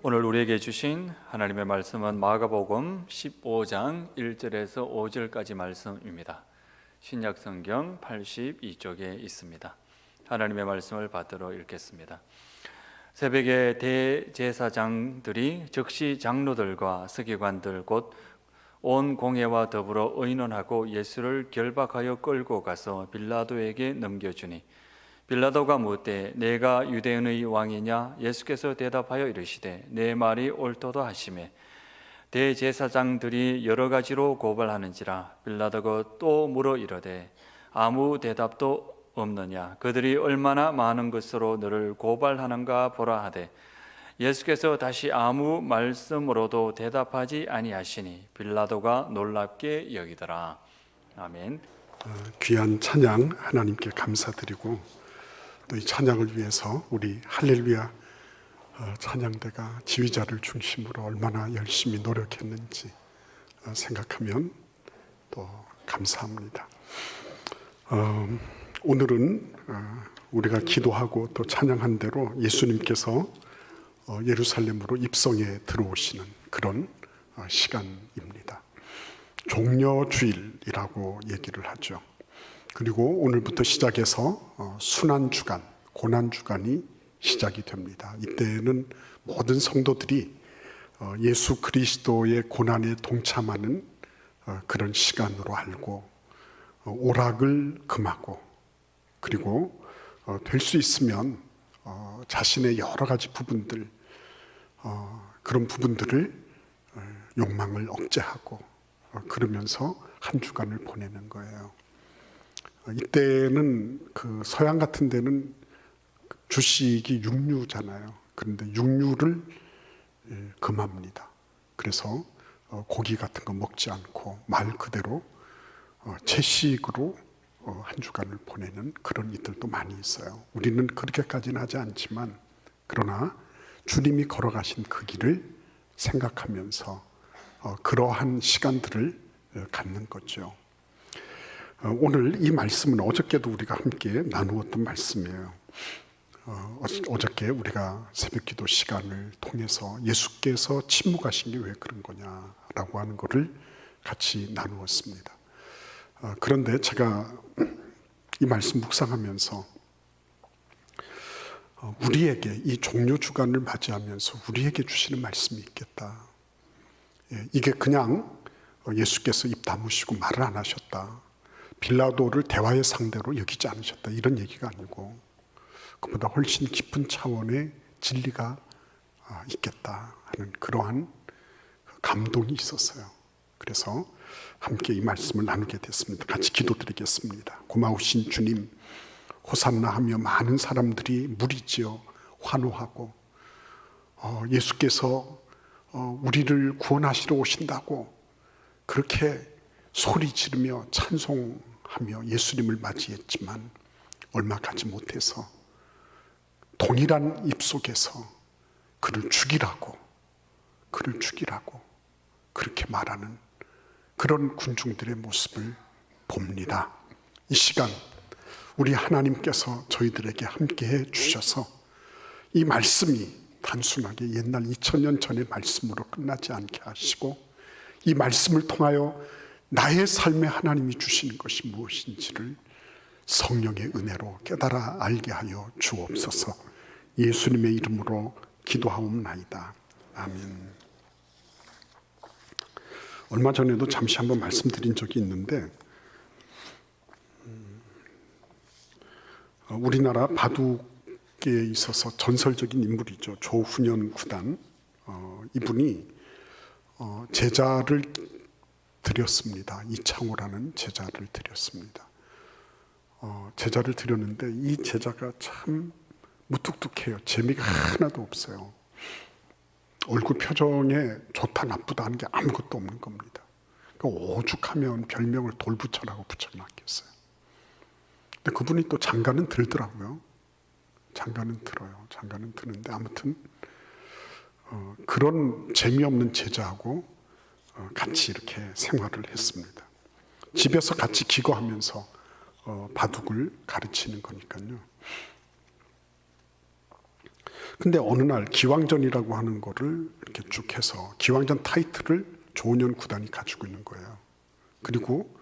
오늘 우리에게 주신 하나님의 말씀은 마가복음 15장 1절에서 5절까지 말씀입니다. 신약성경 82쪽에 있습니다. 하나님의 말씀을 받들어 읽겠습니다. 새벽에 대제사장들이 즉시 장로들과 서기관들 곧 온 공회와 더불어 의논하고 예수를 결박하여 끌고 가서 빌라도에게 넘겨주니 빌라도가 묻되 내가 유대인의 왕이냐? 예수께서 대답하여 이르시되 내 말이 옳도다 하시매 대제사장들이 여러 가지로 고발하는지라 빌라도가 또 물어 이르되 아무 대답도 없느냐? 그들이 얼마나 많은 것으로 너를 고발하는가 보라 하되 예수께서 다시 아무 말씀으로도 대답하지 아니하시니 빌라도가 놀랍게 여기더라. 아멘. 귀한 찬양 하나님께 감사드리고 또 이 찬양을 위해서 우리 할렐루야 찬양대가 지휘자를 중심으로 얼마나 열심히 노력했는지 생각하면 또 감사합니다. 오늘은 우리가 기도하고 또 찬양한 대로 예수님께서 예루살렘으로 입성에 들어오시는 그런 시간입니다. 종려주일이라고 얘기를 하죠. 그리고 오늘부터 시작해서 순환주간, 고난주간이 시작이 됩니다. 이때는 모든 성도들이 예수 그리스도의 고난에 동참하는 그런 시간으로 알고 오락을 금하고 그리고 될 수 있으면 자신의 여러 가지 부분들 그런 부분들을 욕망을 억제하고 그러면서 한 주간을 보내는 거예요. 이때는 그 서양 같은 데는 주식이 육류잖아요. 그런데 육류를 금합니다. 그래서 고기 같은 거 먹지 않고 말 그대로 채식으로 한 주간을 보내는 그런 이들도 많이 있어요. 우리는 그렇게까지는 하지 않지만 그러나 주님이 걸어가신 그 길을 생각하면서 그러한 시간들을 갖는 거죠. 오늘 이 말씀은 어저께도 우리가 함께 나누었던 말씀이에요. 어저께 우리가 새벽기도 시간을 통해서 예수께서 침묵하신 게 왜 그런 거냐라고 하는 것을 같이 나누었습니다. 그런데 제가 이 말씀 묵상하면서 우리에게 이 종료주간을 맞이하면서 우리에게 주시는 말씀이 있겠다. 이게 그냥 예수께서 입 다무시고 말을 안 하셨다. 빌라도를 대화의 상대로 여기지 않으셨다. 이런 얘기가 아니고 그보다 훨씬 깊은 차원의 진리가 있겠다 하는 그러한 감동이 있었어요. 그래서 함께 이 말씀을 나누게 됐습니다. 같이 기도드리겠습니다. 고마우신 주님, 호산나 하며 많은 사람들이 무리지어 환호하고 예수께서 우리를 구원하시러 오신다고 그렇게 소리 지르며 찬송하며 예수님을 맞이했지만 얼마 가지 못해서 동일한 입속에서 그를 죽이라고 그렇게 말하는 그런 군중들의 모습을 봅니다. 이 시간 우리 하나님께서 저희들에게 함께해 주셔서 이 말씀이 단순하게 옛날 2000년 전의 말씀으로 끝나지 않게 하시고 이 말씀을 통하여 나의 삶에 하나님이 주시는 것이 무엇인지를 성령의 은혜로 깨달아 알게 하여 주옵소서. 예수님의 이름으로 기도하옵나이다. 아멘. 얼마 전에도 잠시 한번 말씀드린 적이 있는데 우리나라 바둑에 있어서 전설적인 인물이죠. 조훈현 구단. 이분이 제자를 드렸습니다. 이창호라는 제자를 드렸습니다. 제자를 드렸는데 이 제자가 참 무뚝뚝해요. 재미가 하나도 없어요. 얼굴 표정에 좋다 나쁘다 하는 게 아무것도 없는 겁니다. 그러니까 오죽하면 별명을 돌부처라고 붙여놨겠어요. 근데 그분이 또 장가는 들더라고요. 장가는 들어요. 장가는 드는데 아무튼 그런 재미없는 제자하고 같이 이렇게 생활을 했습니다. 집에서 같이 기거하면서 바둑을 가르치는 거니까요. 근데 어느 날 기왕전이라고 하는 거를 이렇게 쭉 해서 기왕전 타이틀을 조은현 구단이 가지고 있는 거예요. 그리고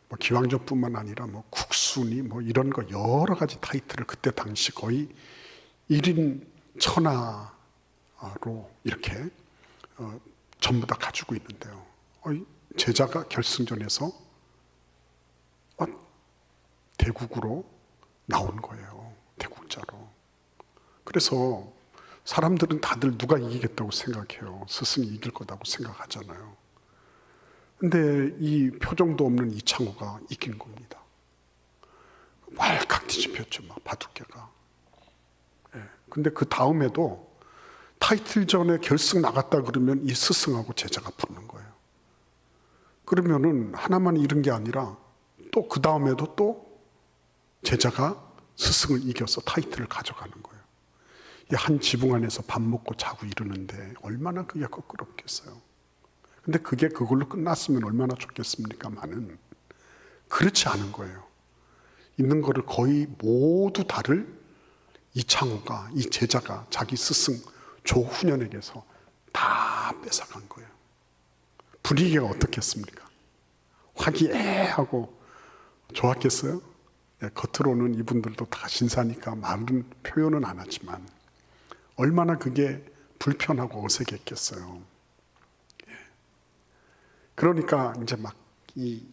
뭐 기왕전뿐만 아니라 뭐 국순위 뭐 이런 거 여러 가지 타이틀을 그때 당시 거의 1인 천하로 이렇게 전부 다 가지고 있는데요. 제자가 결승전에서 대국으로 나온 거예요. 대국자로. 그래서 사람들은 다들 누가 이기겠다고 생각해요. 스승이 이길 거라고 생각하잖아요. 근데 이 표정도 없는 이창호가 이긴 겁니다. 왈칵 뒤집혔죠, 막 바둑계가. 근데 그 다음에도 타이틀전에 결승 나갔다 그러면 이 스승하고 제자가 붙는 거예요. 그러면은 하나만 잃은 게 아니라 또 그 다음에도 또 제자가 스승을 이겨서 타이틀을 가져가는 거예요. 이 한 지붕 안에서 밥 먹고 자고 이러는데 얼마나 그게 껄끄럽겠어요. 근데 그게 그걸로 끝났으면 얼마나 좋겠습니까만은 그렇지 않은 거예요. 있는 거를 거의 모두 다를 이창호가, 이 제자가 자기 스승 조훈현에게서 다 뺏어간 거예요. 분위기가 어떻겠습니까? 화기애애하고 좋았겠어요? 겉으로는 이분들도 다 신사니까 말은 표현은 안 하지만 얼마나 그게 불편하고 어색했겠어요. 그러니까 이제 막 이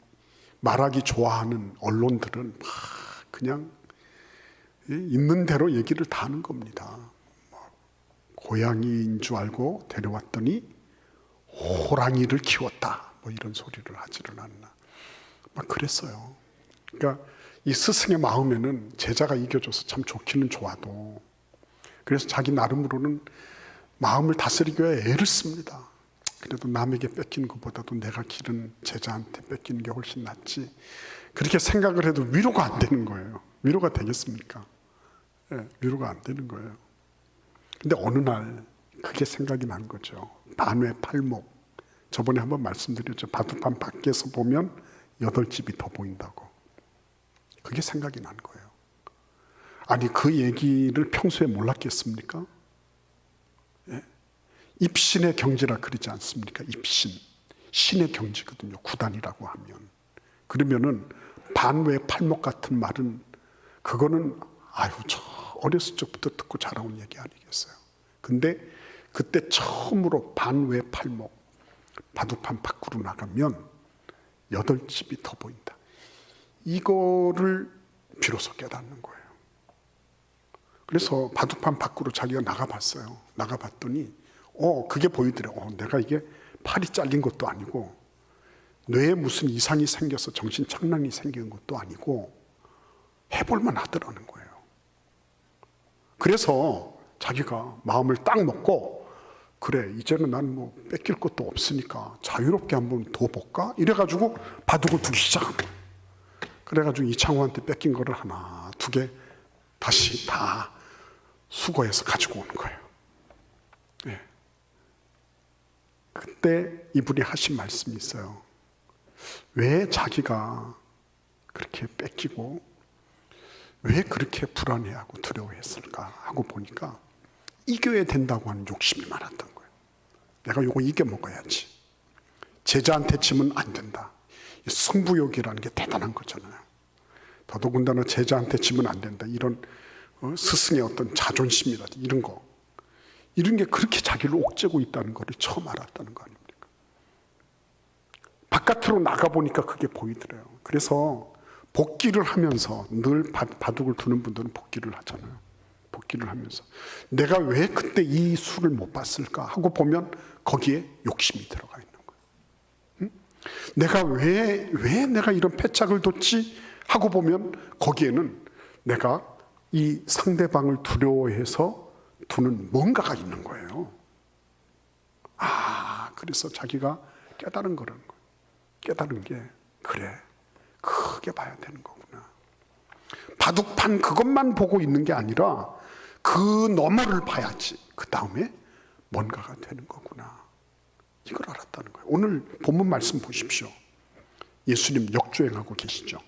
말하기 좋아하는 언론들은 막 그냥 있는 대로 얘기를 다 하는 겁니다. 고양이인 줄 알고 데려왔더니 호랑이를 키웠다. 뭐 이런 소리를 하지를 않나. 막 그랬어요. 그러니까 이 스승의 마음에는 제자가 이겨줘서 참 좋기는 좋아도 그래서 자기 나름으로는 마음을 다스리기 위해 애를 씁니다. 그래도 남에게 뺏기는 것보다도 내가 기른 제자한테 뺏기는 게 훨씬 낫지. 그렇게 생각을 해도 위로가 안 되는 거예요. 위로가 되겠습니까? 위로가 안 되는 거예요. 근데 어느 날 그게 생각이 난 거죠. 반외 팔목. 저번에 한번 말씀드렸죠. 바둑판 밖에서 보면 8집이 더 보인다고. 그게 생각이 난 거예요. 아니 그 얘기를 평소에 몰랐겠습니까? 입신의 경지라 그러지 않습니까? 입신. 신의 경지거든요. 구단이라고 하면. 그러면은 반외 팔목 같은 말은 그거는 저 어렸을 적부터 듣고 자라온 얘기 아니겠어요. 근데 그때 처음으로 반외 팔목 바둑판 밖으로 나가면 8집이 더 보인다. 이거를 비로소 깨닫는 거예요. 그래서 바둑판 밖으로 자기가 나가봤어요. 나가봤더니 그게 보이더래요. 내가 이게 팔이 잘린 것도 아니고 뇌에 무슨 이상이 생겨서 정신 착란이 생긴 것도 아니고 해볼만 하더라는 거예요. 그래서 자기가 마음을 딱 먹고 그래 이제는 난 뭐 뺏길 것도 없으니까 자유롭게 한번 더 볼까? 이래가지고 바둑을 두기 시작한 거예요. 그래가지고 이창호한테 뺏긴 거를 하나 두 개 다시 다 수거해서 가지고 오는 거예요. 그때 이분이 하신 말씀이 있어요. 왜 자기가 그렇게 뺏기고 왜 그렇게 불안해하고 두려워했을까 하고 보니까 이겨야 된다고 하는 욕심이 많았던 거예요. 내가 이거 이겨 먹어야지. 제자한테 치면 안 된다. 승부욕이라는 게 대단한 거잖아요. 더더군다나 제자한테 치면 안 된다. 이런 스승의 어떤 자존심이라든지 이런 거. 이런 게 그렇게 자기를 옥죄고 있다는 것을 처음 알았다는 거 아닙니까? 바깥으로 나가보니까 그게 보이더래요. 그래서 복기를 하면서 늘 바둑을 두는 분들은 복기를 하잖아요. 복기를 하면서 내가 왜 그때 이 수를 못 봤을까 하고 보면 거기에 욕심이 들어가 있는 거예요. 응? 내가 왜 내가 이런 패착을 뒀지 하고 보면 거기에는 내가 이 상대방을 두려워해서 두는 뭔가가 있는 거예요. 그래서 자기가 깨달은 거라는 거예요. 깨달은 게 그래 크게 봐야 되는 거구나. 바둑판 그것만 보고 있는 게 아니라 그 너머를 봐야지. 그 다음에 뭔가가 되는 거구나. 이걸 알았다는 거예요. 오늘 본문 말씀 보십시오. 예수님 역주행하고 계시죠.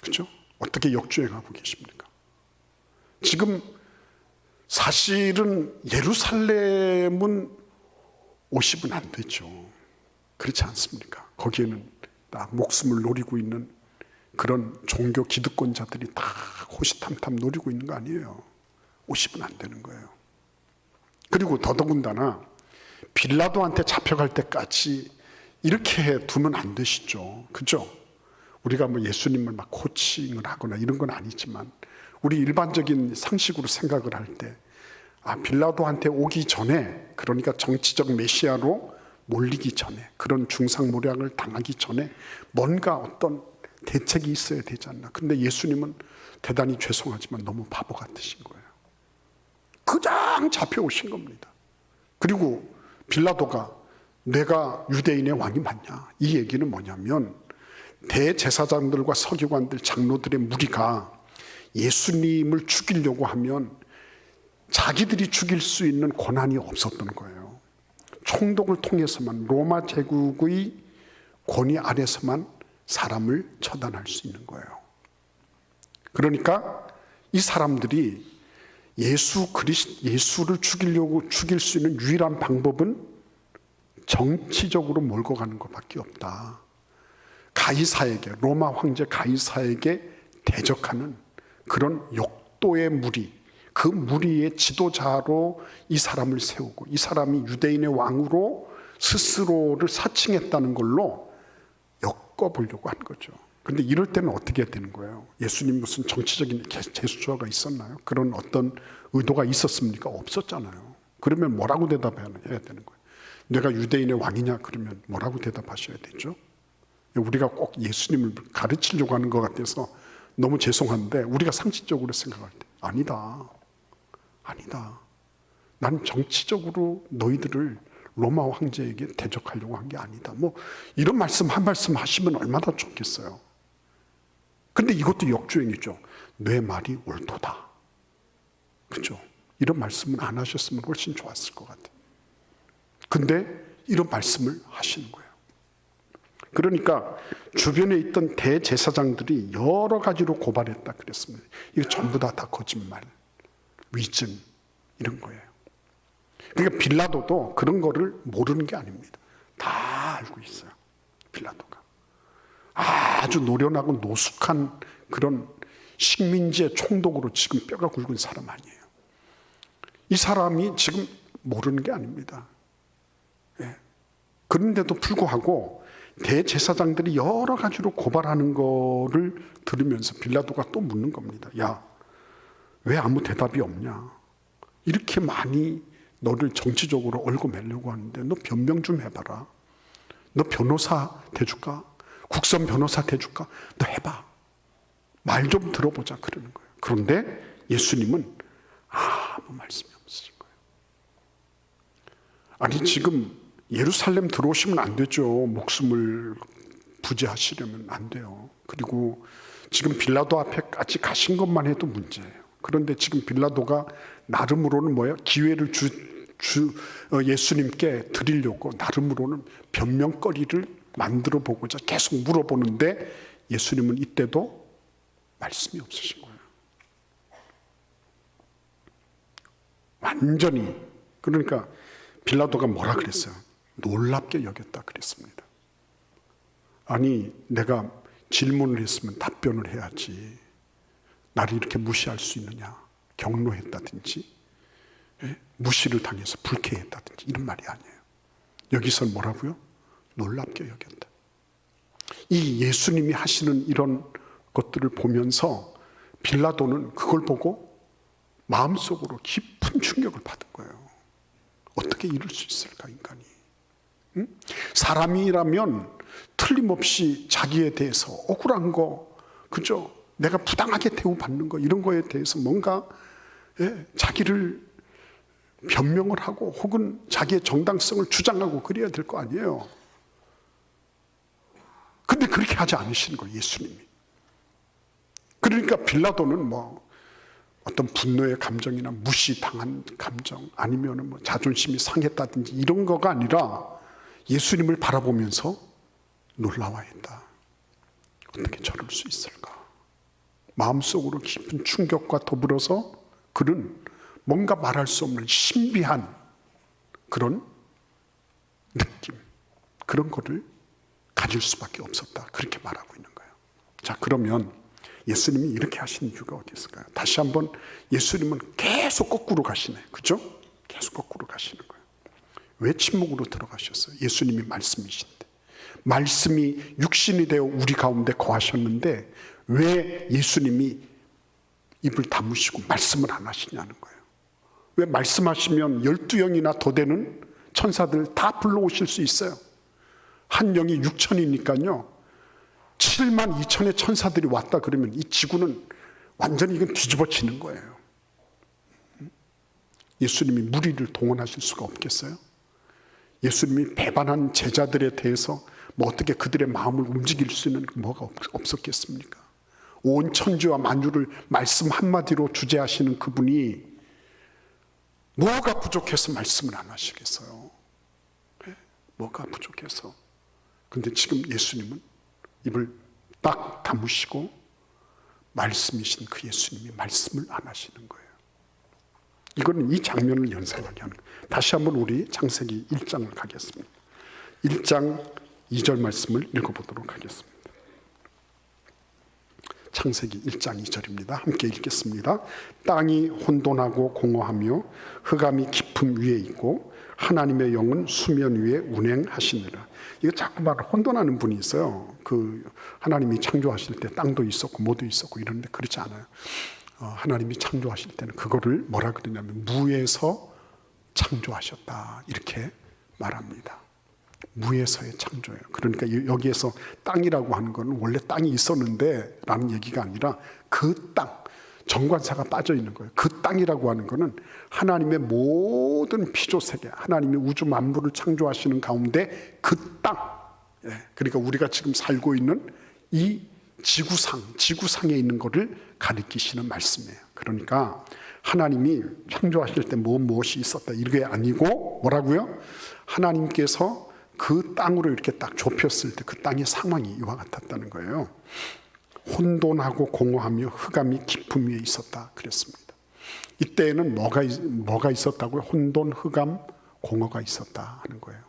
그렇죠? 어떻게 역주행하고 계십니까? 지금 사실은 예루살렘은 오시면 안 되죠. 그렇지 않습니까? 거기에는 다 목숨을 노리고 있는 그런 종교 기득권자들이 다 호시탐탐 노리고 있는 거 아니에요. 오시면 안 되는 거예요. 그리고 더더군다나 빌라도한테 잡혀갈 때까지 이렇게 두면 안 되시죠. 그죠? 우리가 뭐 예수님을 막 코칭을 하거나 이런 건 아니지만 우리 일반적인 상식으로 생각을 할 때 빌라도한테 오기 전에, 그러니까 정치적 메시아로 몰리기 전에, 그런 중상모략을 당하기 전에 뭔가 어떤 대책이 있어야 되지 않나. 근데 예수님은 대단히 죄송하지만 너무 바보 같으신 거예요. 그냥 잡혀오신 겁니다. 그리고 빌라도가 내가 유대인의 왕이 맞냐, 이 얘기는 뭐냐면 대제사장들과 서기관들, 장로들의 무리가 예수님을 죽이려고 하면 자기들이 죽일 수 있는 권한이 없었던 거예요. 총독을 통해서만, 로마 제국의 권위 아래서만 사람을 처단할 수 있는 거예요. 그러니까 이 사람들이 예수를 죽일 수 있는 유일한 방법은 정치적으로 몰고 가는 것밖에 없다. 가이사에게, 로마 황제 가이사에게 대적하는 그런 욕도의 무리, 그 무리의 지도자로 이 사람을 세우고, 이 사람이 유대인의 왕으로 스스로를 사칭했다는 걸로 엮어보려고 한 거죠. 그런데 이럴 때는 어떻게 해야 되는 거예요? 예수님 무슨 정치적인 제스처가 있었나요? 그런 어떤 의도가 있었습니까? 없었잖아요. 그러면 뭐라고 대답해야 되는 거예요? 내가 유대인의 왕이냐? 그러면 뭐라고 대답하셔야 되죠? 우리가 꼭 예수님을 가르치려고 하는 것 같아서 너무 죄송한데, 우리가 상식적으로 생각할 때 아니다. 난 정치적으로 너희들을 로마 황제에게 대적하려고 한 게 아니다. 뭐 이런 말씀 한 말씀 하시면 얼마나 좋겠어요. 근데 이것도 역주행이죠. 내 말이 옳도다. 그죠? 이런 말씀은 안 하셨으면 훨씬 좋았을 것 같아요. 근데 이런 말씀을 하시는 거예요. 그러니까 주변에 있던 대제사장들이 여러 가지로 고발했다 그랬습니다. 이거 전부 다 거짓말, 위증, 이런 거예요. 그러니까 빌라도도 그런 거를 모르는 게 아닙니다. 다 알고 있어요. 빌라도가 아주 노련하고 노숙한 그런 식민지의 총독으로 지금 뼈가 굵은 사람 아니에요. 이 사람이 지금 모르는 게 아닙니다. 예. 그런데도 불구하고 대제사장들이 여러 가지로 고발하는 거를 들으면서 빌라도가 또 묻는 겁니다. 야, 왜 아무 대답이 없냐? 이렇게 많이 너를 정치적으로 얽어매려고 하는데 너 변명 좀 해봐라. 너 변호사 대줄까? 국선 변호사 대줄까? 너 해봐. 말 좀 들어보자 그러는 거예요. 그런데 예수님은 아무 말씀이 없으신 거예요. 아니 지금 예루살렘 들어오시면 안 되죠. 목숨을 부지하시려면 안 돼요. 그리고 지금 빌라도 앞에까지 가신 것만 해도 문제예요. 그런데 지금 빌라도가 나름으로는 뭐예요? 기회를 예수님께 드리려고 나름으로는 변명거리를 만들어 보고자 계속 물어보는데 예수님은 이때도 말씀이 없으신 거예요. 완전히. 그러니까 빌라도가 뭐라 그랬어요? 놀랍게 여겼다 그랬습니다. 아니 내가 질문을 했으면 답변을 해야지. 나를 이렇게 무시할 수 있느냐? 경로했다든지 무시를 당해서 불쾌했다든지 이런 말이 아니에요. 여기서 뭐라고요? 놀랍게 여겼다. 이 예수님이 하시는 이런 것들을 보면서 빌라도는 그걸 보고 마음속으로 깊은 충격을 받은 거예요. 어떻게 이럴 수 있을까 인간이? 응? 사람이라면 틀림없이 자기에 대해서 억울한 거, 그죠? 내가 부당하게 대우받는 거, 이런 거에 대해서 뭔가 자기를 변명을 하고 혹은 자기의 정당성을 주장하고 그래야 될 거 아니에요. 근데 그렇게 하지 않으시는 거예요, 예수님이. 그러니까 빌라도는 뭐 어떤 분노의 감정이나 무시당한 감정 아니면 뭐 자존심이 상했다든지 이런 거가 아니라 예수님을 바라보면서 놀라워했다. 어떻게 저럴 수 있을까? 마음속으로 깊은 충격과 더불어서 그는 뭔가 말할 수 없는 신비한 그런 느낌, 그런 거를 가질 수밖에 없었다. 그렇게 말하고 있는 거예요. 자, 그러면 예수님이 이렇게 하신 이유가 어디 있을까요? 다시 한번 예수님은 계속 거꾸로 가시네. 그죠? 계속 거꾸로 가시는 거예요. 왜 침묵으로 들어가셨어요? 예수님이 말씀이신데. 말씀이 육신이 되어 우리 가운데 거하셨는데 왜 예수님이 입을 다무시고 말씀을 안 하시냐는 거예요. 왜 말씀하시면 12영이나 더 되는 천사들 다 불러오실 수 있어요. 한 영이 6천이니까요. 7만 2천의 천사들이 왔다 그러면 이 지구는 완전히 이건 뒤집어지는 거예요. 예수님이 무리를 동원하실 수가 없겠어요? 예수님이 배반한 제자들에 대해서 뭐 어떻게 그들의 마음을 움직일 수 있는 뭐가 없었겠습니까? 온 천지와 만유를 말씀 한마디로 주재하시는 그분이 뭐가 부족해서 말씀을 안 하시겠어요? 뭐가 부족해서? 근데 지금 예수님은 입을 딱 다무시고 말씀이신 그 예수님이 말씀을 안 하시는 거예요. 이거는 이 장면을 연상하게 하는 거예요. 다시 한번 우리 창세기 1장을 가겠습니다. 1장 2절 말씀을 읽어보도록 하겠습니다. 창세기 1장 2절입니다. 함께 읽겠습니다. 땅이 혼돈하고 공허하며 흑암이 깊음 위에 있고 하나님의 영은 수면 위에 운행하시느라. 이거 자꾸만 혼돈하는 분이 있어요. 그 하나님이 창조하실 때 땅도 있었고 뭐도 있었고 이런데 그렇지 않아요. 하나님이 창조하실 때는 그거를 뭐라 그러냐면 무에서 창조하셨다 이렇게 말합니다. 무에서의 창조예요. 그러니까 여기에서 땅이라고 하는 건 원래 땅이 있었는데 라는 얘기가 아니라 그 땅, 정관사가 빠져 있는 거예요. 그 땅이라고 하는 거는 하나님의 모든 피조세계, 하나님이 우주 만물을 창조하시는 가운데 그 땅, 그러니까 우리가 지금 살고 있는 이 지구상에 있는 것을 가리키시는 말씀이에요. 그러니까 하나님이 창조하실 때 무엇이 있었다 이게 아니고 뭐라고요? 하나님께서 그 땅으로 이렇게 딱 좁혔을 때 그 땅의 상황이 이와 같았다는 거예요. 혼돈하고 공허하며 흑암이 깊음 위에 있었다 그랬습니다. 이때에는 뭐가 있었다고요? 혼돈, 흑암, 공허가 있었다 하는 거예요.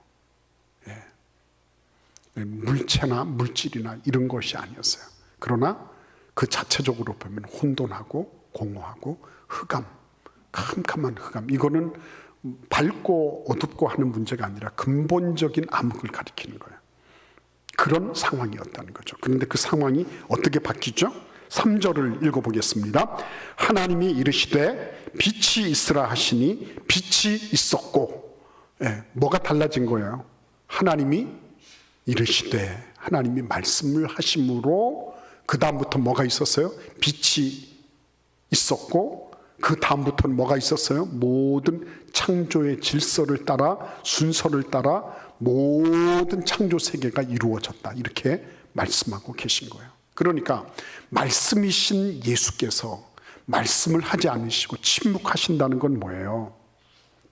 물체나 물질이나 이런 것이 아니었어요. 그러나 그 자체적으로 보면 혼돈하고 공허하고 흑암, 캄캄한 흑암, 이거는 밝고 어둡고 하는 문제가 아니라 근본적인 암흑을 가리키는 거예요. 그런 상황이었다는 거죠. 그런데 그 상황이 어떻게 바뀌죠? 3절을 읽어보겠습니다. 하나님이 이르시되 빛이 있으라 하시니 빛이 있었고, 뭐가 달라진 거예요? 하나님이 이르시되, 하나님이 말씀을 하심으로 그 다음부터 뭐가 있었어요? 빛이 있었고 그 다음부터는 뭐가 있었어요? 모든 창조의 질서를 따라 순서를 따라 모든 창조 세계가 이루어졌다 이렇게 말씀하고 계신 거예요. 그러니까 말씀이신 예수께서 말씀을 하지 않으시고 침묵하신다는 건 뭐예요?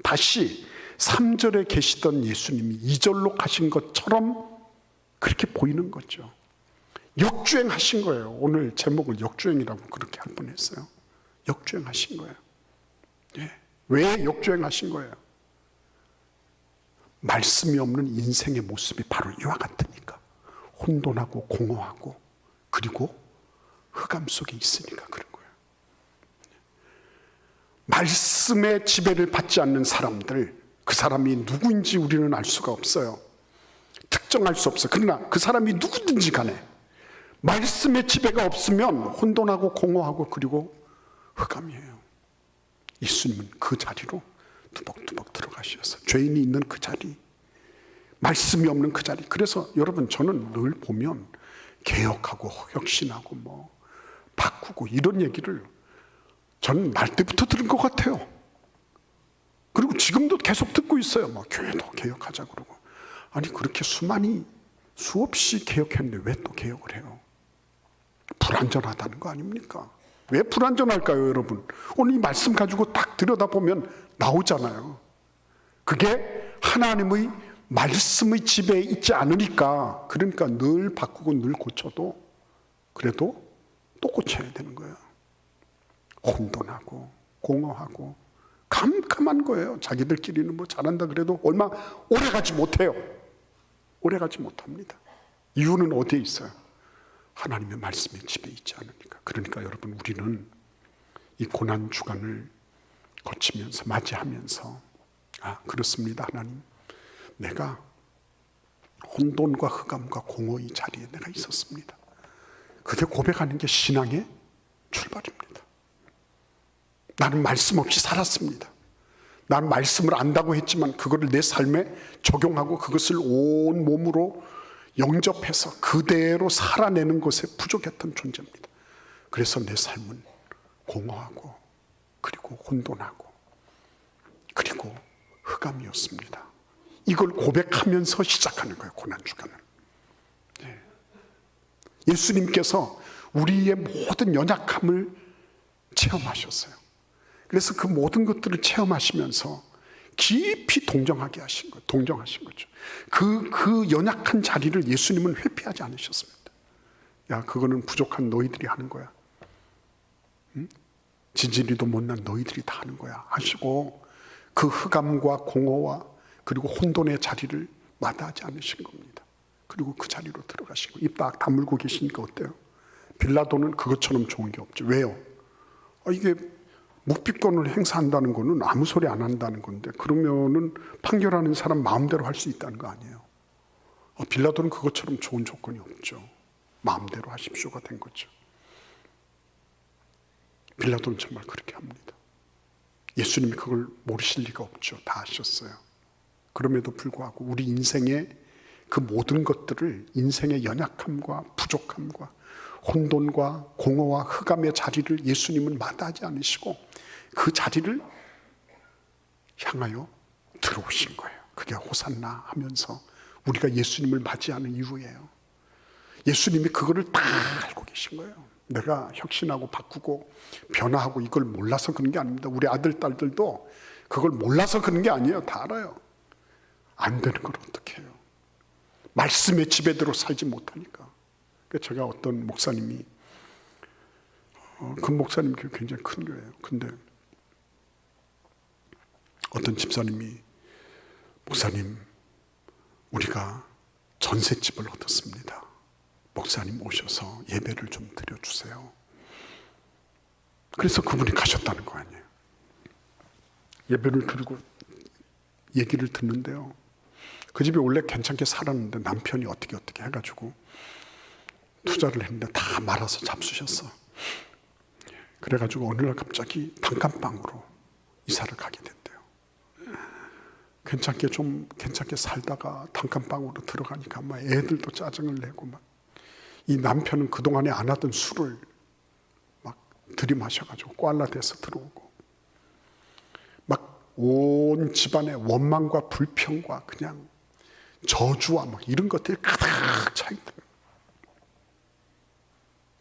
다시 3절에 계시던 예수님이 2절로 가신 것처럼 그렇게 보이는 거죠. 역주행하신 거예요. 오늘 제목을 역주행이라고 그렇게 할 뻔했어요. 역주행하신 거예요. 왜 역주행하신 거예요? 말씀이 없는 인생의 모습이 바로 이와 같으니까. 혼돈하고 공허하고 그리고 흑암 속에 있으니까 그런 거예요. 말씀의 지배를 받지 않는 사람들, 그 사람이 누구인지 우리는 알 수가 없어요. 특정할 수 없어요. 그러나 그 사람이 누구든지 간에 말씀의 지배가 없으면 혼돈하고 공허하고 그리고 흑암이에요. 예수님은 그 자리로 두벅두벅 들어가셔서 죄인이 있는 그 자리, 말씀이 없는 그 자리. 그래서 여러분 저는 늘 보면 개혁하고 혁신하고 뭐 바꾸고 이런 얘기를 저는 날 때부터 들은 것 같아요. 그리고 지금도 계속 듣고 있어요. 뭐 교회도 개혁하자 그러고. 아니 그렇게 수없이 개혁했는데 왜 또 개혁을 해요? 불완전하다는 거 아닙니까? 왜 불완전할까요, 여러분? 오늘 이 말씀 가지고 딱 들여다보면 나오잖아요. 그게 하나님의 말씀의 지배에 있지 않으니까, 그러니까 늘 바꾸고 늘 고쳐도 그래도 또 고쳐야 되는 거예요. 혼돈하고 공허하고 캄캄한 거예요. 자기들끼리는 뭐 잘한다 그래도 얼마 오래 가지 못해요. 오래 가지 못합니다. 이유는 어디에 있어요? 하나님의 말씀이 집에 있지 않으니까. 그러니까 여러분, 우리는 이 고난 주간을 거치면서 맞이하면서, 아, 그렇습니다. 하나님, 내가 혼돈과 흑암과 공허의 자리에 내가 있었습니다. 그게 고백하는 게 신앙의 출발입니다. 나는 말씀 없이 살았습니다. 나는 말씀을 안다고 했지만 그거를 내 삶에 적용하고 그것을 온 몸으로 영접해서 그대로 살아내는 것에 부족했던 존재입니다. 그래서 내 삶은 공허하고 그리고 혼돈하고 그리고 흑암이었습니다. 이걸 고백하면서 시작하는 거예요, 고난주간은. 예수님께서 우리의 모든 연약함을 체험하셨어요. 그래서 그 모든 것들을 체험하시면서 깊이 동정하게 하신 거예요. 동정하신 거죠. 그 연약한 자리를 예수님은 회피하지 않으셨습니다. 야, 그거는 부족한 너희들이 하는 거야. 응? 지지리도 못난 너희들이 다 하는 거야 하시고, 그 흑암과 공허와 그리고 혼돈의 자리를 마다하지 않으신 겁니다. 그리고 그 자리로 들어가시고 입 딱 다물고 계시니까 어때요? 빌라도는 그것처럼 좋은 게 없죠. 왜요? 이게 묵비권을 행사한다는 거는 아무 소리 안 한다는 건데, 그러면은 판결하는 사람 마음대로 할 수 있다는 거 아니에요? 빌라도는 그것처럼 좋은 조건이 없죠. 마음대로 하십시오가 된 거죠. 빌라도는 정말 그렇게 합니다. 예수님이 그걸 모르실 리가 없죠. 다 아셨어요. 그럼에도 불구하고 우리 인생의 그 모든 것들을, 인생의 연약함과 부족함과 혼돈과 공허와 흑암의 자리를 예수님은 마다하지 않으시고 그 자리를 향하여 들어오신 거예요. 그게 호산나 하면서 우리가 예수님을 맞이하는 이유예요. 예수님이 그거를 다 알고 계신 거예요. 내가 혁신하고 바꾸고 변화하고 이걸 몰라서 그런 게 아닙니다. 우리 아들, 딸들도 그걸 몰라서 그런 게 아니에요. 다 알아요. 안 되는 걸 어떻게 해요? 말씀의 지배대로 살지 못하니까. 제가 어떤 목사님이, 그 목사님 교회 굉장히 큰 교회예요. 근데 어떤 집사님이, 목사님, 우리가 전셋집을 얻었습니다. 목사님 오셔서 예배를 좀 드려주세요. 그래서 그분이 가셨다는 거 아니에요. 예배를 드리고 얘기를 듣는데요, 그 집이 원래 괜찮게 살았는데 남편이 어떻게 해가지고 투자를 했는데 다 말아서 잡수셨어. 그래가지고 어느 날 갑자기 단칸방으로 이사를 가게 됐대요. 괜찮게 살다가 단칸방으로 들어가니까 막 애들도 짜증을 내고, 막 이 남편은 그동안에 안 하던 술을 막 들이마셔가지고 꽐라대서 들어오고, 막 온 집안에 원망과 불평과 그냥 저주와 막 이런 것들이 가득 차 있더라고요.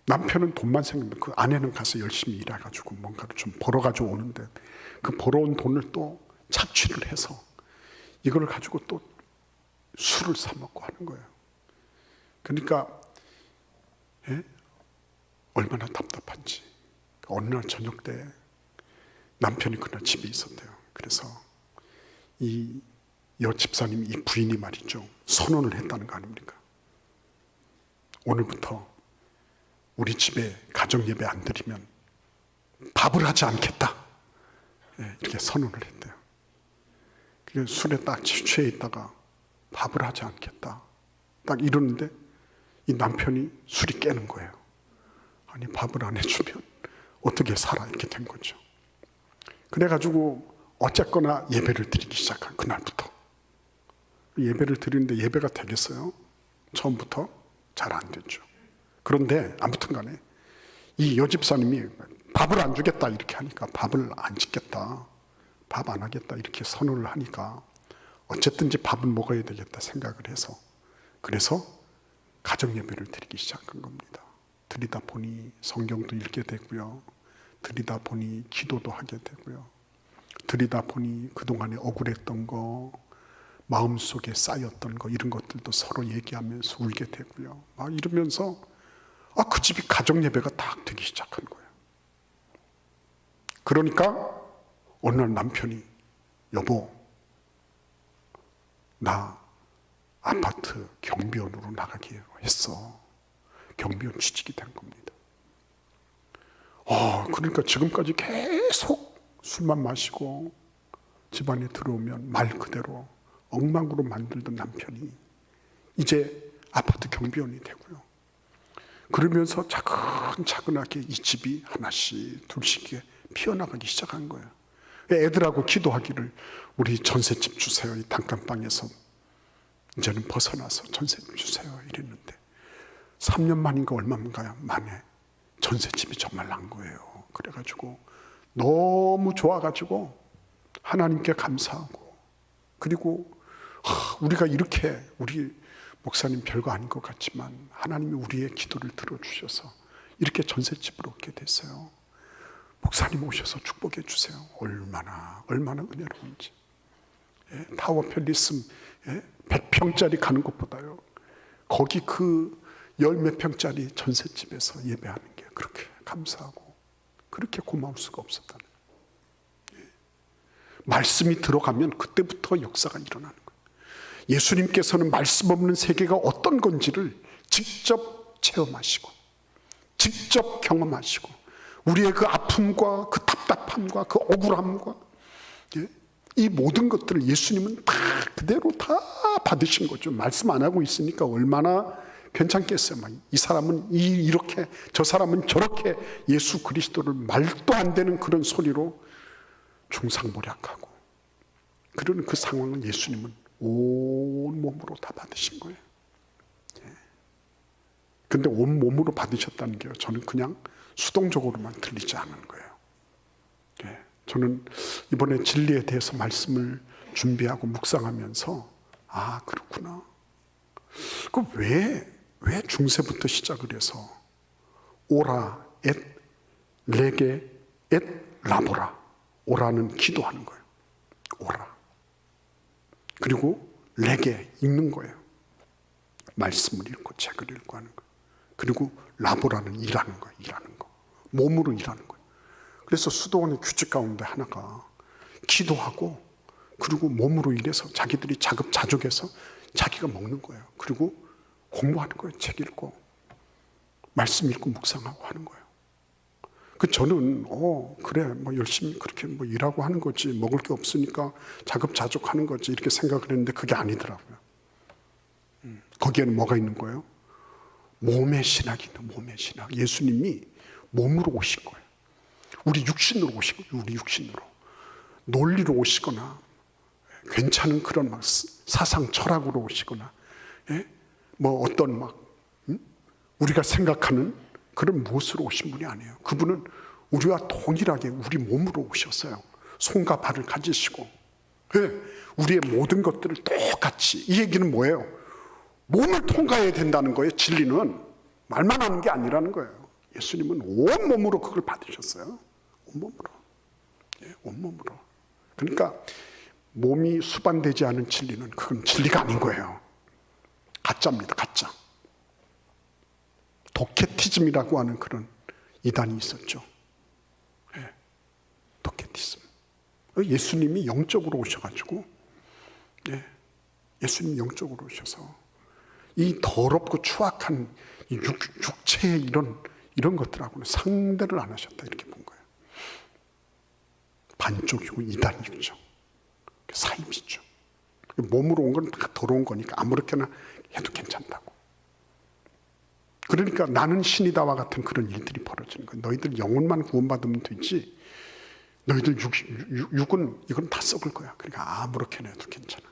남편은 돈만 생기면 그 아내는 가서 열심히 일해가지고 뭔가를 좀 벌어가지고 오는데, 그 벌어온 돈을 또 착취를 해서 이걸 가지고 또 술을 사 먹고 하는 거예요. 그러니까 얼마나 답답한지. 어느 날 저녁 때 남편이 그날 집에 있었대요. 그래서 이 여집사님, 이 부인이 말이죠, 선언을 했다는 거 아닙니까? 오늘부터 우리 집에 가정 예배 안 드리면 밥을 하지 않겠다. 이렇게 선언을 했대요. 그게 술에 딱 취해 있다가 밥을 하지 않겠다. 딱 이러는데 이 남편이 술이 깨는 거예요. 아니, 밥을 안 해주면 어떻게 살아? 이렇게 된 거죠. 그래가지고 어쨌거나 예배를 드리기 시작한 그날부터. 예배를 드리는데 예배가 되겠어요? 처음부터 잘 안 됐죠. 그런데 아무튼 간에 이 여집사님이 밥을 안 주겠다 이렇게 하니까, 밥을 안 짓겠다, 밥 안 하겠다 이렇게 선언을 하니까 어쨌든지 밥은 먹어야 되겠다 생각을 해서, 그래서 가정 예배를 드리기 시작한 겁니다. 드리다 보니 성경도 읽게 되고요, 드리다 보니 기도도 하게 되고요, 드리다 보니 그동안에 억울했던 거, 마음속에 쌓였던 거, 이런 것들도 서로 얘기하면서 울게 되고요. 막 이러면서 그 집이 가정 예배가 딱 되기 시작한 거예요. 그러니까 어느 날 남편이 여보, 나 아파트 경비원으로 나가기로 했어. 경비원 취직이 된 겁니다. 그러니까 지금까지 계속 술만 마시고 집안에 들어오면 말 그대로 엉망으로 만들던 남편이 이제 아파트 경비원이 되고요. 그러면서 차근차근하게 이 집이 하나씩 둘씩 피어나가기 시작한 거예요. 애들하고 기도하기를 우리 전셋집 주세요. 이 단칸방에서 이제는 벗어나서 전셋집 주세요. 이랬는데 3년 만인가 얼마인가 만에 전셋집이 정말 난 거예요. 그래가지고 너무 좋아가지고 하나님께 감사하고, 그리고 우리가 이렇게, 우리 목사님 별거 아닌 것 같지만 하나님이 우리의 기도를 들어주셔서 이렇게 전셋집을 얻게 됐어요. 목사님 오셔서 축복해 주세요. 얼마나 은혜로운지. 타워 팰리스 100평짜리 가는 것보다요, 거기 그 열 몇 평짜리 전셋집에서 예배하는 게 그렇게 감사하고 그렇게 고마울 수가 없었다는 거예요. 말씀이 들어가면 그때부터 역사가 일어나는 거예요. 예수님께서는 말씀 없는 세계가 어떤 건지를 직접 체험하시고 직접 경험하시고 우리의 그 아픔과 그 답답함과 그 억울함과 이 모든 것들을 예수님은 다 그대로 다 받으신 거죠. 말씀 안 하고 있으니까 얼마나 괜찮겠어요. 이 사람은 이렇게, 저 사람은 저렇게 예수 그리스도를 말도 안 되는 그런 소리로 중상모략하고 그러는 그 상황을 예수님은 온 몸으로 다 받으신 거예요. 근데 온 몸으로 받으셨다는 게요, 저는 그냥 수동적으로만 들리지 않은 거예요. 저는 이번에 진리에 대해서 말씀을 준비하고 묵상하면서 그렇구나. 왜 중세부터 시작을 해서 오라 엣 레게 엣 라보라, 오라는 기도하는 거예요. 오라. 그리고 레게 읽는 거예요. 말씀을 읽고 책을 읽고 하는 거예요. 그리고 라보라는 일하는 거예요. 일하는 거. 몸으로 일하는 거예요. 그래서 수도원의 규칙 가운데 하나가 기도하고 그리고 몸으로 일해서 자기들이 자급자족해서 자기가 먹는 거예요. 그리고 공부하는 거예요. 책 읽고 말씀 읽고 묵상하고 하는 거예요. 저는 그래 열심히 그렇게 일하고 하는 거지, 먹을 게 없으니까 자급자족하는 거지 이렇게 생각을 했는데 그게 아니더라고요. 거기에는 뭐가 있는 거예요? 몸의 신학이 있는, 몸의 신학. 예수님이 몸으로 오신 거예요. 우리 육신으로 오신 거예요. 우리 육신으로. 논리로 오시거나 괜찮은 그런 사상 철학으로 오시거나 어떤 우리가 생각하는 그런 무엇으로 오신 분이 아니에요. 그분은 우리와 동일하게 우리 몸으로 오셨어요. 손과 발을 가지시고 우리의 모든 것들을 똑같이. 이 얘기는 뭐예요? 몸을 통과해야 된다는 거예요. 진리는 말만 하는 게 아니라는 거예요. 예수님은 온몸으로 그걸 받으셨어요. 온몸으로. 온몸으로. 그러니까 몸이 수반되지 않은 진리는 그건 진리가 아닌 거예요. 가짜입니다. 가짜. 도케티즘이라고 하는 그런 이단이 있었죠. 도케티즘. 예수님이 영적으로 오셔가지고 예수님이 영적으로 오셔서 이 더럽고 추악한 이 육체의 이런 것들하고는 상대를 안 하셨다, 이렇게 본 거예요. 반쪽이고 이단이죠. 사임이죠. 몸으로 온 건 다 더러운 거니까 아무렇게나 해도 괜찮다고. 그러니까 나는 신이다와 같은 그런 일들이 벌어지는 거예요. 너희들 영혼만 구원받으면 되지, 너희들 육은 이건 다 썩을 거야. 그러니까 아무렇게나 해도 괜찮아.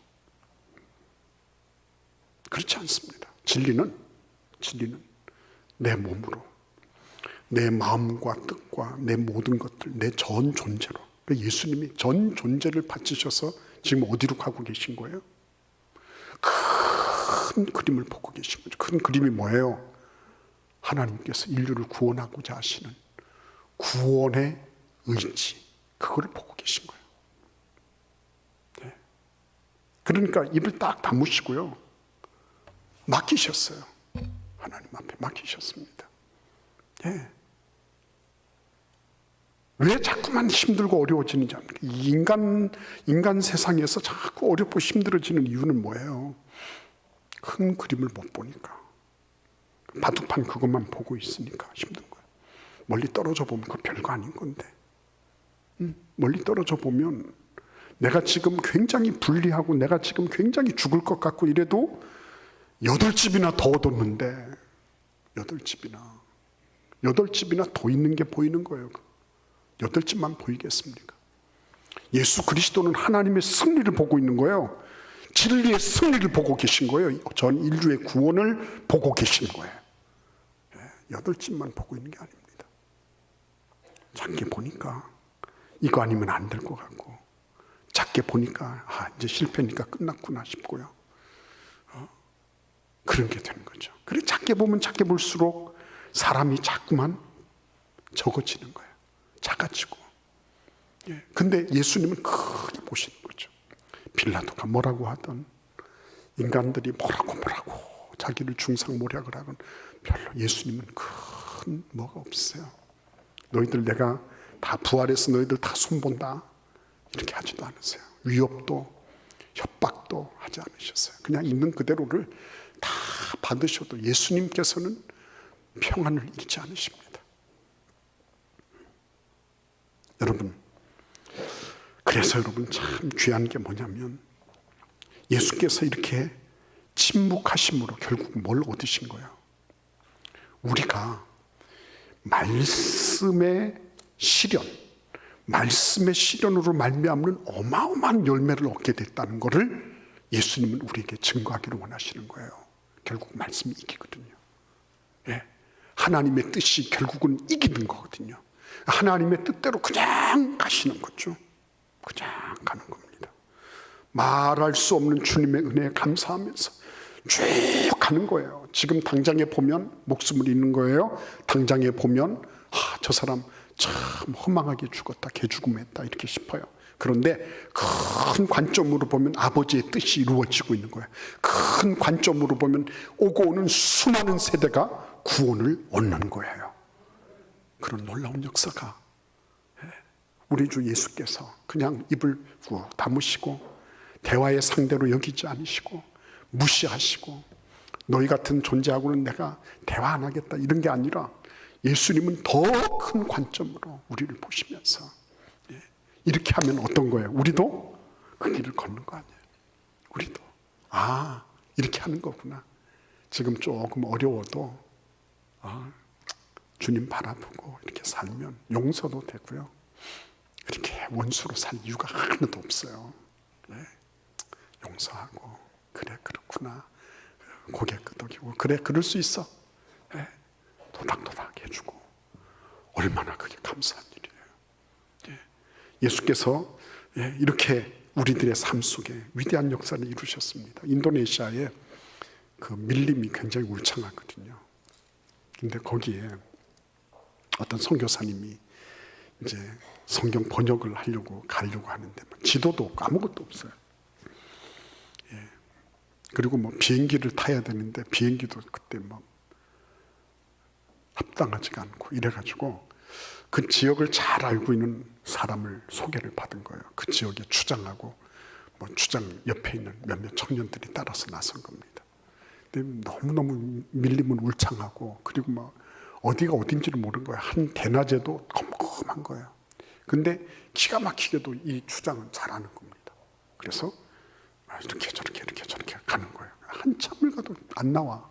그렇지 않습니다. 진리는 내 몸으로, 내 마음과 뜻과 내 모든 것들, 내 전 존재로. 예수님이 전 존재를 바치셔서 지금 어디로 가고 계신 거예요? 큰 그림을 보고 계신 거죠. 큰 그림이 뭐예요? 하나님께서 인류를 구원하고자 하시는 구원의 의지, 그걸 보고 계신 거예요. 그러니까 입을 딱 다무시고요, 맡기셨어요. 하나님 앞에 맡기셨습니다. 왜 자꾸만 힘들고 어려워지는지 압니까? 인간 세상에서 자꾸 어렵고 힘들어지는 이유는 뭐예요? 큰 그림을 못 보니까. 바둑판 그것만 보고 있으니까 힘든 거예요. 멀리 떨어져 보면 그거 별거 아닌 건데. 멀리 떨어져 보면 내가 지금 굉장히 불리하고 내가 지금 굉장히 죽을 것 같고 이래도 8집이나 더 얻었는데 8집이나 더 있는 게 보이는 거예요. 8집만 보이겠습니까? 예수 그리스도는 하나님의 승리를 보고 있는 거예요. 진리의 승리를 보고 계신 거예요. 전 인류의 구원을 보고 계신 거예요. 8집만 보고 있는 게 아닙니다. 작게 보니까 이거 아니면 안 될 것 같고, 작게 보니까 이제 실패니까 끝났구나 싶고요. 그런 게 되는 거죠. 그래 작게 보면 작게 볼수록 사람이 자꾸만 적어지는 거예요. 작아지고. 근데 예수님은 크게 보시는 거죠. 빌라도가 뭐라고 하던, 인간들이 뭐라고 자기를 중상모략을 하건 별로 예수님은 큰 뭐가 없어요. 너희들 내가 다 부활해서 너희들 다 손본다 이렇게 하지도 않으세요. 위협도 협박도 하지 않으셨어요. 그냥 있는 그대로를 다 받으셔도 예수님께서는 평안을 잃지 않으십니다. 여러분, 그래서 여러분 참 귀한 게 뭐냐면 예수께서 이렇게 침묵하심으로 결국 뭘 얻으신 거예요? 우리가 말씀의 시련으로 말미암는 어마어마한 열매를 얻게 됐다는 것을 예수님은 우리에게 증거하기를 원하시는 거예요. 결국 말씀이 이기거든요. 하나님의 뜻이 결국은 이기는 거거든요. 하나님의 뜻대로 그냥 가시는 거죠. 그냥 가는 겁니다. 말할 수 없는 주님의 은혜에 감사하면서 쭉 가는 거예요. 지금 당장에 보면 목숨을 잃는 거예요. 당장에 보면 저 사람 참 허망하게 죽었다, 개죽음했다 이렇게 싶어요. 그런데 큰 관점으로 보면 아버지의 뜻이 이루어지고 있는 거예요. 큰 관점으로 보면 오고 오는 수많은 세대가 구원을 얻는 거예요. 그런 놀라운 역사가 우리 주 예수께서 그냥 입을 다무시고 대화의 상대로 여기지 않으시고 무시하시고 너희 같은 존재하고는 내가 대화 안 하겠다 이런 게 아니라 예수님은 더 큰 관점으로 우리를 보시면서 이렇게 하면 어떤 거예요? 우리도 그 길을 걷는 거 아니에요? 우리도 이렇게 하는 거구나. 지금 조금 어려워도 주님 바라보고 이렇게 살면 용서도 되고요. 이렇게 원수로 살 이유가 하나도 없어요. 용서하고 그래 그렇구나. 고개 끄덕이고 그래 그럴 수 있어. 도닥도닥 해주고 얼마나 그게 감사한 일이에요. 예수께서 이렇게 우리들의 삶 속에 위대한 역사를 이루셨습니다. 인도네시아에 그 밀림이 굉장히 울창하거든요. 근데 거기에 어떤 선교사님이 이제 성경 번역을 하려고 가려고 하는데 지도도 없고 아무것도 없어요. 그리고 비행기를 타야 되는데 비행기도 그때 합당하지가 않고 이래가지고 그 지역을 잘 알고 있는 사람을 소개를 받은 거예요. 그 지역의 주장하고 주장 옆에 있는 몇몇 청년들이 따라서 나선 겁니다. 근데 너무너무 밀림은 울창하고 그리고 어디가 어딘지를 모르는 거예요. 한 대낮에도 컴컴한 거예요. 근데 기가 막히게도 이 주장은 잘하는 겁니다. 그래서 이렇게 저렇게 가는 거예요. 한참을 가도 안 나와.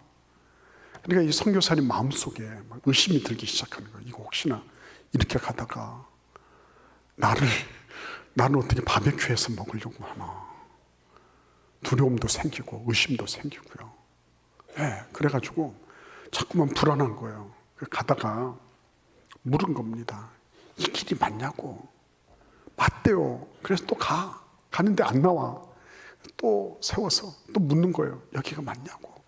그러니까 이 선교사님 마음속에 의심이 들기 시작하는 거예요. 이거 혹시나 이렇게 가다가 나를 어떻게 바베큐해서 먹으려고 하나. 두려움도 생기고 의심도 생기고요. 그래가지고 자꾸만 불안한 거예요. 가다가 물은 겁니다. 이 길이 맞냐고. 맞대요. 그래서 또 가는데 안 나와. 또 세워서 또 묻는 거예요. 여기가 맞냐고.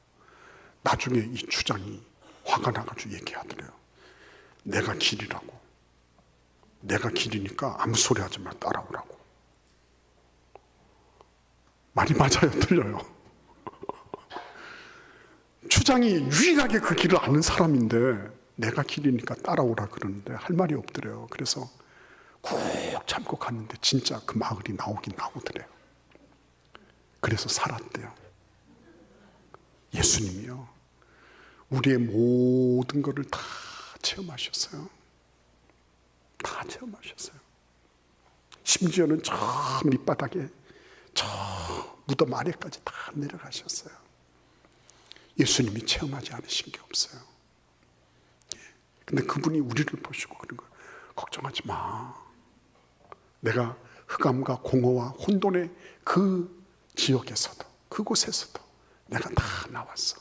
나중에 이 주장이 화가 나가지고 얘기하더래요. 내가 길이라고. 내가 길이니까 아무 소리 하지 마. 따라오라고. 말이 맞아요? 틀려요? 주장이 유일하게 그 길을 아는 사람인데 내가 길이니까 따라오라 그러는데 할 말이 없더래요. 그래서 꾹 참고 갔는데 진짜 그 마을이 나오긴 나오더래요. 그래서 살았대요. 예수님이요, 우리의 모든 것을 다 체험하셨어요. 다 체험하셨어요. 심지어는 저 밑바닥에 저 무덤 아래까지 다 내려가셨어요. 예수님이 체험하지 않으신 게 없어요. 근데 그분이 우리를 보시고 그런 거예요. 걱정하지 마. 내가 흑암과 공허와 혼돈의 그 지역에서도, 그곳에서도 내가 다 나왔어.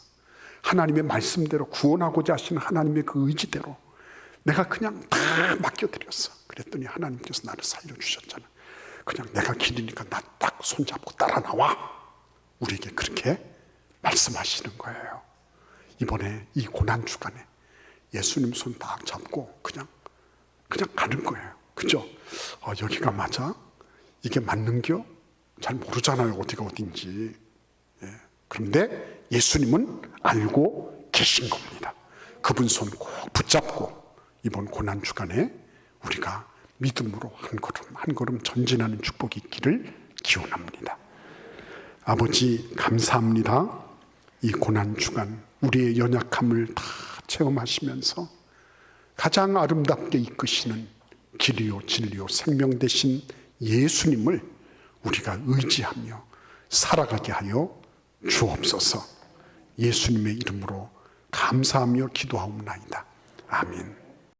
하나님의 말씀대로, 구원하고자 하시는 하나님의 그 의지대로 내가 그냥 다 맡겨드렸어. 그랬더니 하나님께서 나를 살려주셨잖아. 그냥 내가 길이니까 나 딱 손잡고 따라 나와. 우리에게 그렇게 말씀하시는 거예요. 이번에 이 고난주간에 예수님 손 딱 잡고 그냥 가는 거예요. 그죠? 여기가 맞아? 이게 맞는겨? 잘 모르잖아요, 어디가 어딘지. 그런데 예수님은 알고 계신 겁니다. 그분 손 꼭 붙잡고 이번 고난주간에 우리가 믿음으로 한 걸음 한 걸음 전진하는 축복이 있기를 기원합니다. 아버지, 감사합니다. 이 고난주간 우리의 연약함을 다 체험하시면서 가장 아름답게 이끄시는 길이요 진리요 생명 되신 예수님을 우리가 의지하며 살아가게 하여 주옵소서. 예수님의 이름으로 감사하며 기도하옵나이다. 아멘.